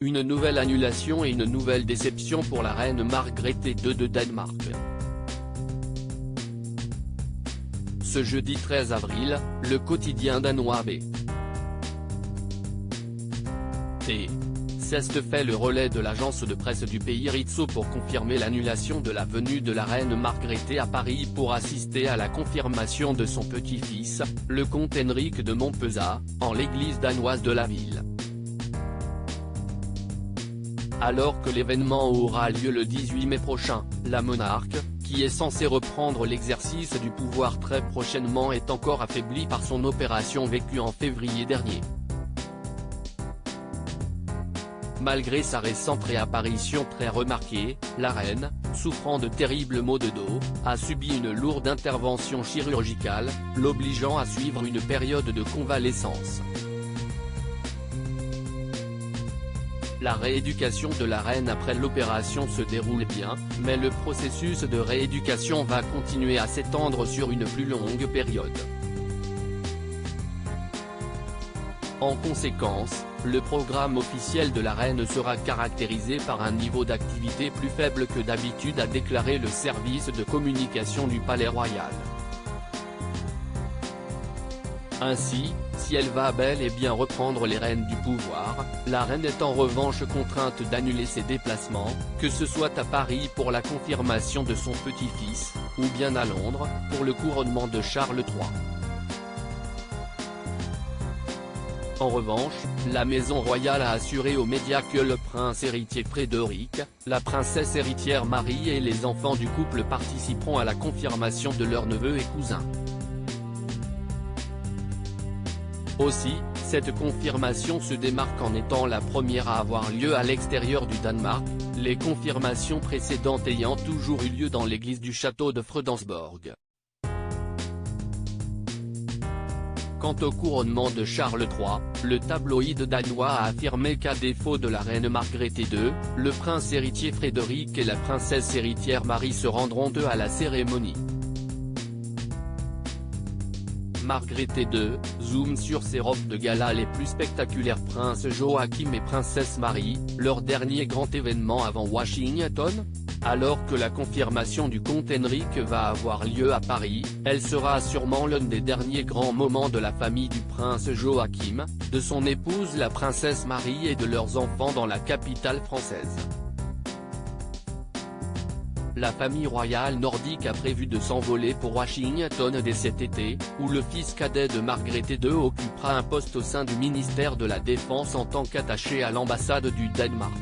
une nouvelle annulation et une nouvelle déception pour la reine Margrethe II de Danemark. Ce jeudi 13 avril, le quotidien danois BT fait le relais de l'agence de presse du pays Ritso pour confirmer l'annulation de la venue de la reine Margrethe à Paris pour assister à la confirmation de son petit-fils, le comte Henrik de Montpezat, en l'église danoise de la ville. Alors que l'événement aura lieu le 18 mai prochain, la monarque, qui est censée reprendre l'exercice du pouvoir très prochainement, est encore affaiblie par son opération vécue en février dernier. Malgré sa récente réapparition très remarquée, la reine, souffrant de terribles maux de dos, a subi une lourde intervention chirurgicale, l'obligeant à suivre une période de convalescence. La rééducation de la reine après l'opération se déroule bien, mais le processus de rééducation va continuer à s'étendre sur une plus longue période. En conséquence, le programme officiel de la reine sera caractérisé par un niveau d'activité plus faible que d'habitude, a déclaré le service de communication du Palais Royal. Ainsi, si elle va bel et bien reprendre les rênes du pouvoir, la reine est en revanche contrainte d'annuler ses déplacements, que ce soit à Paris pour la confirmation de son petit-fils, ou bien à Londres, pour le couronnement de Charles III. En revanche, la maison royale a assuré aux médias que le prince héritier Frédéric, la princesse héritière Marie et les enfants du couple participeront à la confirmation de leurs neveux et cousins. Aussi, cette confirmation se démarque en étant la première à avoir lieu à l'extérieur du Danemark, les confirmations précédentes ayant toujours eu lieu dans l'église du château de Fredensborg. Quant au couronnement de Charles III, le tabloïd danois a affirmé qu'à défaut de la reine Margrethe II, le prince héritier Frédéric et la princesse héritière Marie se rendront eux à la cérémonie. Margrethe II, zoom sur ses robes de gala les plus spectaculaires. Prince Joachim et princesse Marie, leur dernier grand événement avant Washington. Alors que la confirmation du comte Henrik va avoir lieu à Paris, elle sera sûrement l'un des derniers grands moments de la famille du prince Joachim, de son épouse la princesse Marie et de leurs enfants dans la capitale française. La famille royale nordique a prévu de s'envoler pour Washington dès cet été, où le fils cadet de Margrethe II occupera un poste au sein du ministère de la Défense en tant qu'attaché à l'ambassade du Danemark.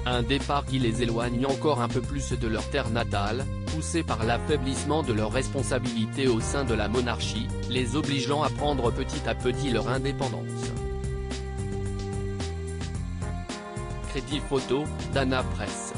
Un départ qui les éloigne encore un peu plus de leur terre natale, poussés par l'affaiblissement de leurs responsabilités au sein de la monarchie, les obligeant à prendre petit à petit leur indépendance. Crédit photo, Dana Presse.